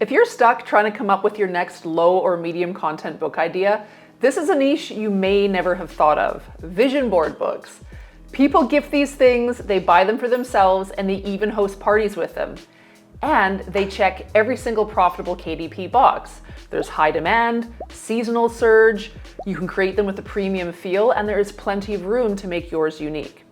If you're stuck trying to come up with your next low or medium content book idea, this is a niche you may never have thought of: vision board books. People gift these things, they buy them for themselves, and they even host parties with them. And they check every single profitable KDP box. There's high demand, seasonal surge, you can create them with a premium feel, and there is plenty of room to make yours unique.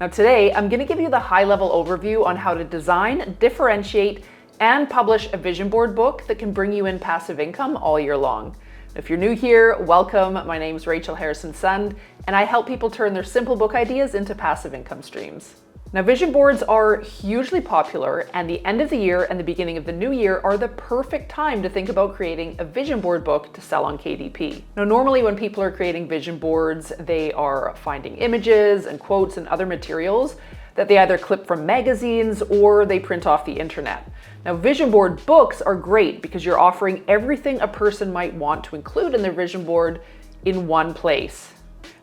Now today, I'm going to give you the high-level overview on how to design, differentiate, and publish a vision board book that can bring you in passive income all year long. If you're new here, welcome. My name is Rachel Harrison-Sund, and I help people turn their simple book ideas into passive income streams. Now, vision boards are hugely popular, and the end of the year and the beginning of the new year are the perfect time to think about creating a vision board book to sell on KDP. Now, normally when people are creating vision boards, they are finding images and quotes and other materials that they either clip from magazines or they print off the internet. Now, vision board books are great because you're offering everything a person might want to include in their vision board in one place.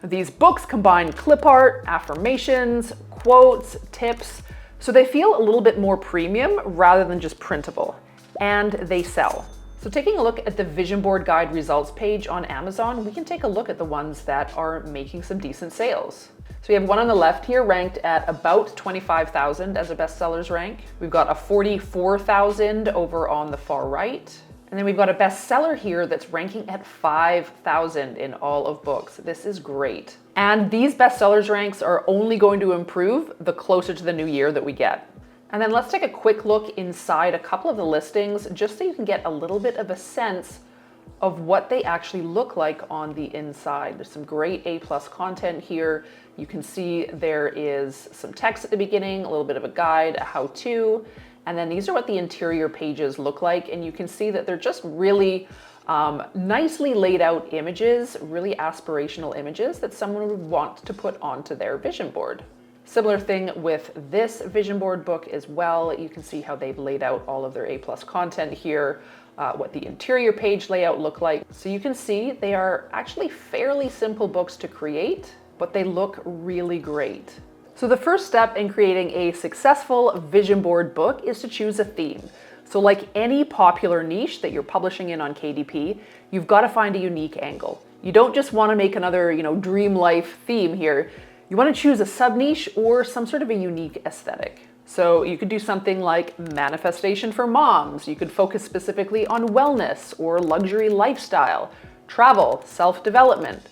These books combine clip art, affirmations, quotes, tips, so they feel a little bit more premium rather than just printable, and they sell. So taking a look at the vision board guide results page on Amazon, we can take a look at the ones that are making some decent sales. So we have one on the left here ranked at about 25,000 as a bestsellers rank. We've got a 44,000 over on the far right. And then we've got a bestseller here that's ranking at 5,000 in all of books. This is great. And these bestsellers ranks are only going to improve the closer to the new year that we get. And then let's take a quick look inside a couple of the listings just so you can get a little bit of a sense of what they actually look like on the inside. There's some great A+ content here. You can see there is some text at the beginning, a little bit of a guide, a how-to, and then these are what the interior pages look like. And you can see that they're just really nicely laid out images, really aspirational images that someone would want to put onto their vision board. Similar thing with this vision board book as well. You can see how they've laid out all of their A+ content here, what the interior page layout look like. So you can see they are actually fairly simple books to create, but they look really great. So the first step in creating a successful vision board book is to choose a theme. So like any popular niche that you're publishing in on KDP, you've got to find a unique angle. You don't just want to make another, dream life theme here. You want to choose a sub-niche or some sort of a unique aesthetic. So you could do something like manifestation for moms. You could focus specifically on wellness or luxury lifestyle, travel, self-development.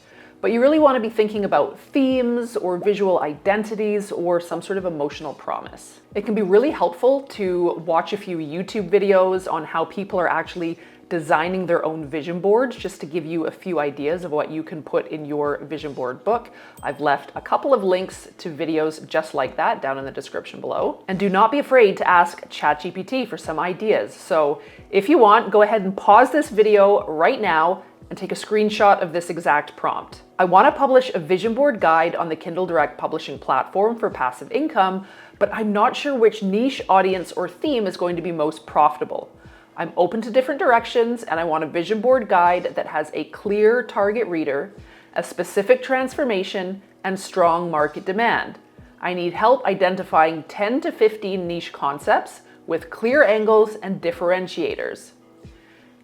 But you really want to be thinking about themes or visual identities or some sort of emotional promise. It can be really helpful to watch a few YouTube videos on how people are actually designing their own vision boards, just to give you a few ideas of what you can put in your vision board book. I've left a couple of links to videos just like that down in the description below. And do not be afraid to ask ChatGPT for some ideas. So if you want, go ahead and pause this video right now and take a screenshot of this exact prompt. I want to publish a vision board guide on the Kindle Direct publishing platform for passive income, but I'm not sure which niche, audience, or theme is going to be most profitable. I'm open to different directions, and I want a vision board guide that has a clear target reader, a specific transformation, and strong market demand. I need help identifying 10 to 15 niche concepts with clear angles and differentiators.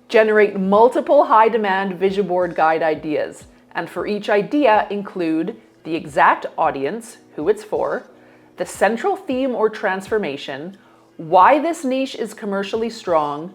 Generate multiple high-demand vision board guide ideas, and for each idea include the exact audience, who it's for, the central theme or transformation, why this niche is commercially strong,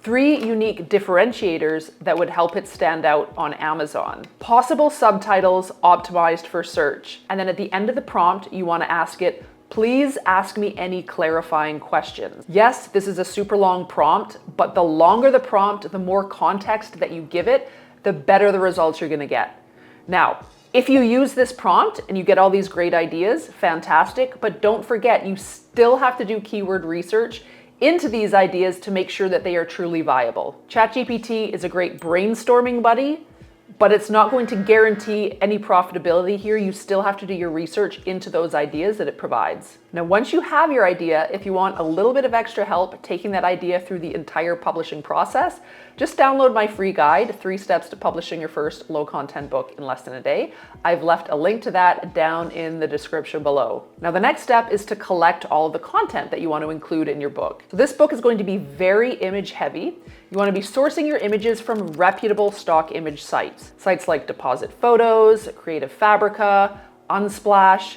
3 unique differentiators that would help it stand out on Amazon, possible subtitles optimized for search, and then at the end of the prompt, you want to ask it, please ask me any clarifying questions. Yes, this is a super long prompt, but the longer the prompt, the more context that you give it, the better the results you're going to get. Now, if you use this prompt and you get all these great ideas, fantastic, but don't forget, you still have to do keyword research into these ideas to make sure that they are truly viable. ChatGPT is a great brainstorming buddy, but it's not going to guarantee any profitability here. You still have to do your research into those ideas that it provides. Now, once you have your idea, if you want a little bit of extra help taking that idea through the entire publishing process, just download my free guide, 3 Steps to Publishing Your First Low Content Book in Less Than a Day. I've left a link to that down in the description below. Now, the next step is to collect all of the content that you want to include in your book. So this book is going to be very image heavy. You want to be sourcing your images from reputable stock image sites. Sites like Deposit Photos, Creative Fabrica, Unsplash.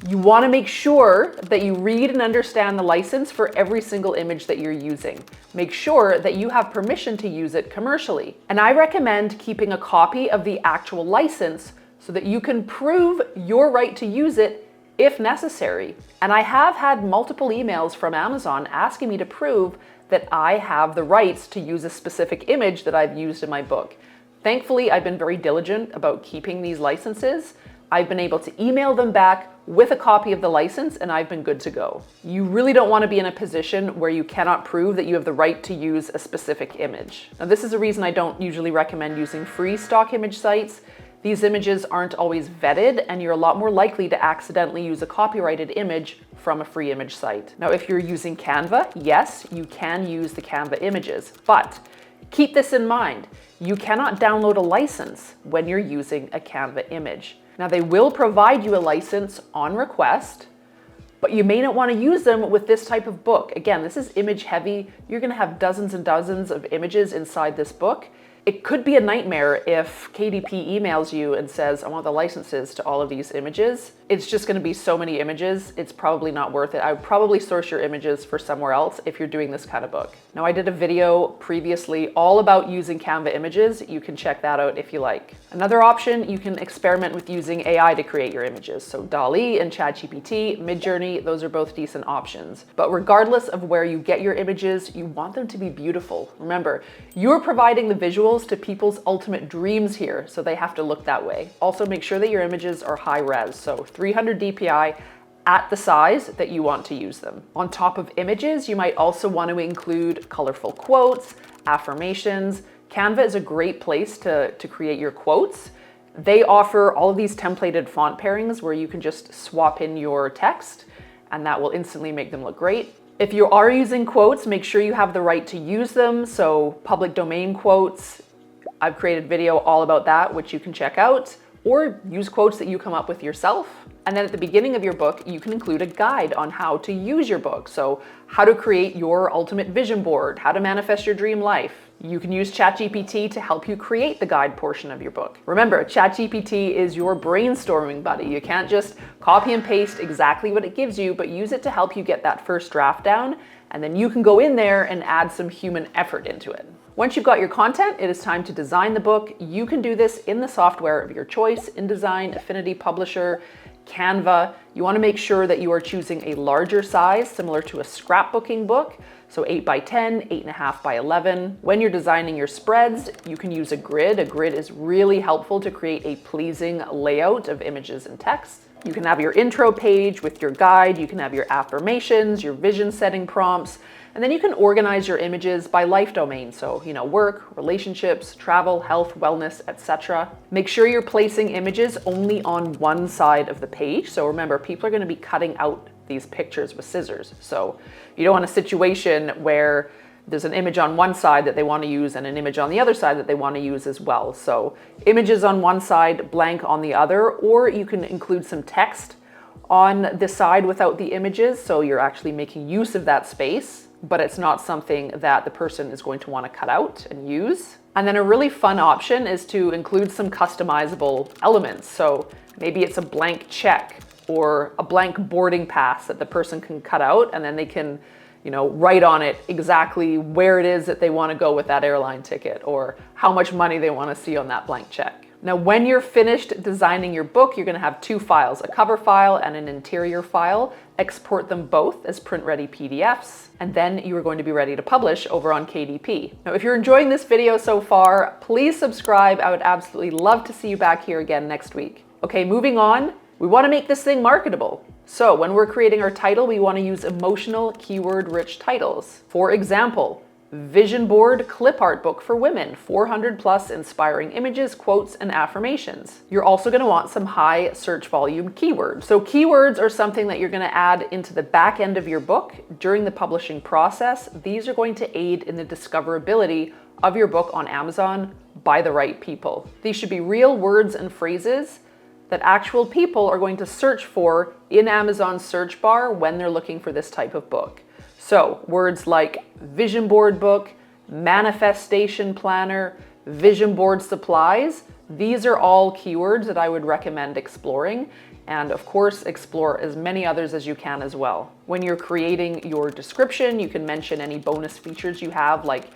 You want to make sure that you read and understand the license for every single image that you're using. Make sure that you have permission to use it commercially. And I recommend keeping a copy of the actual license so that you can prove your right to use it if necessary. And I have had multiple emails from Amazon asking me to prove that I have the rights to use a specific image that I've used in my book. Thankfully, I've been very diligent about keeping these licenses. I've been able to email them back with a copy of the license, and I've been good to go. You really don't want to be in a position where you cannot prove that you have the right to use a specific image. Now, this is a reason I don't usually recommend using free stock image sites. These images aren't always vetted, and you're a lot more likely to accidentally use a copyrighted image from a free image site. Now, if you're using Canva, yes, you can use the Canva images, but keep this in mind. You cannot download a license when you're using a Canva image. Now, they will provide you a license on request, but you may not want to use them with this type of book. Again, this is image heavy. You're going to have dozens and dozens of images inside this book. It could be a nightmare if KDP emails you and says, I want the licenses to all of these images. It's just going to be so many images, it's probably not worth it. I would probably source your images for somewhere else if you're doing this kind of book. Now, I did a video previously all about using Canva images. You can check that out if you like. Another option, you can experiment with using AI to create your images. So DALL-E and ChatGPT, Midjourney, those are both decent options. But regardless of where you get your images, you want them to be beautiful. Remember, you're providing the visuals to people's ultimate dreams here, so they have to look that way. Also, make sure that your images are high res, so 300 DPI at the size that you want to use them. On top of images, you might also want to include colorful quotes, affirmations. Canva is a great place to create your quotes. They offer all of these templated font pairings where you can just swap in your text, and that will instantly make them look great. If you are using quotes, make sure you have the right to use them. So public domain quotes, I've created video all about that, which you can check out, or use quotes that you come up with yourself. And then at the beginning of your book, you can include a guide on how to use your book. So how to create your ultimate vision board, how to manifest your dream life. You can use ChatGPT to help you create the guide portion of your book. Remember, ChatGPT is your brainstorming buddy. You can't just copy and paste exactly what it gives you, but use it to help you get that first draft down, and then you can go in there and add some human effort into it. Once you've got your content, it is time to design the book. You can do this in the software of your choice, InDesign, Affinity Publisher, Canva. You want to make sure that you are choosing a larger size, similar to a scrapbooking book. So 8 by 10, 8.5 by 11. When you're designing your spreads, you can use a grid. A grid is really helpful to create a pleasing layout of images and text. You can have your intro page with your guide. You can have your affirmations, your vision setting prompts, and then you can organize your images by life domain. So, work, relationships, travel, health, wellness, etc. Make sure you're placing images only on one side of the page. So remember, people are going to be cutting out these pictures with scissors. So you don't want a situation where there's an image on one side that they want to use and an image on the other side that they want to use as well. So images on one side, blank on the other, or you can include some text on the side without the images. So you're actually making use of that space, but it's not something that the person is going to want to cut out and use. And then a really fun option is to include some customizable elements. So maybe it's a blank check or a blank boarding pass that the person can cut out, and then they can write on it exactly where it is that they want to go with that airline ticket or how much money they want to see on that blank check. Now, when you're finished designing your book, you're going to have 2 files, a cover file and an interior file. Export them both as print-ready PDFs, and then you are going to be ready to publish over on KDP. Now, if you're enjoying this video so far, please subscribe. I would absolutely love to see you back here again next week. Okay, moving on. We want to make this thing marketable. So when we're creating our title, we want to use emotional, keyword-rich titles. For example, Vision board clip art book for women, 400 plus inspiring images, quotes, and affirmations. You're also going to want some high search volume keywords. So keywords are something that you're going to add into the back end of your book during the publishing process. These are going to aid in the discoverability of your book on Amazon by the right people. These should be real words and phrases that actual people are going to search for in Amazon's search bar when they're looking for this type of book. So words like vision board book, manifestation planner, vision board supplies, these are all keywords that I would recommend exploring. And of course, explore as many others as you can as well. When you're creating your description, you can mention any bonus features you have, like,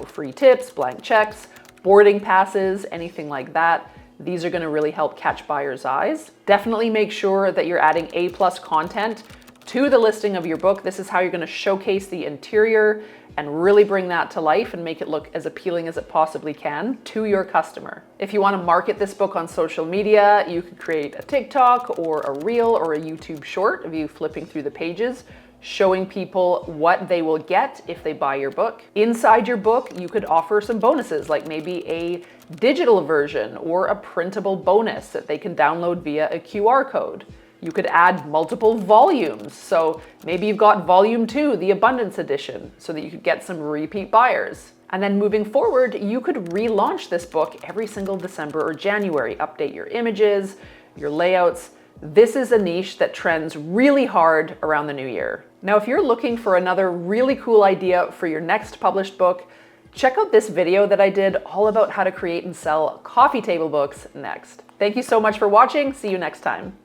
free tips, blank checks, boarding passes, anything like that. These are going to really help catch buyers' eyes. Definitely make sure that you're adding A+ content to the listing of your book. This is how you're going to showcase the interior and really bring that to life and make it look as appealing as it possibly can to your customer. If you want to market this book on social media, you could create a TikTok or a reel or a YouTube short of you flipping through the pages, showing people what they will get if they buy your book. Inside your book, you could offer some bonuses, like maybe a digital version or a printable bonus that they can download via a QR code. You could add multiple volumes. So maybe you've got volume 2, the Abundance Edition, so that you could get some repeat buyers. And then moving forward, you could relaunch this book every single December or January, update your images, your layouts. This is a niche that trends really hard around the new year. Now, if you're looking for another really cool idea for your next published book, check out this video that I did all about how to create and sell coffee table books next. Thank you so much for watching. See you next time.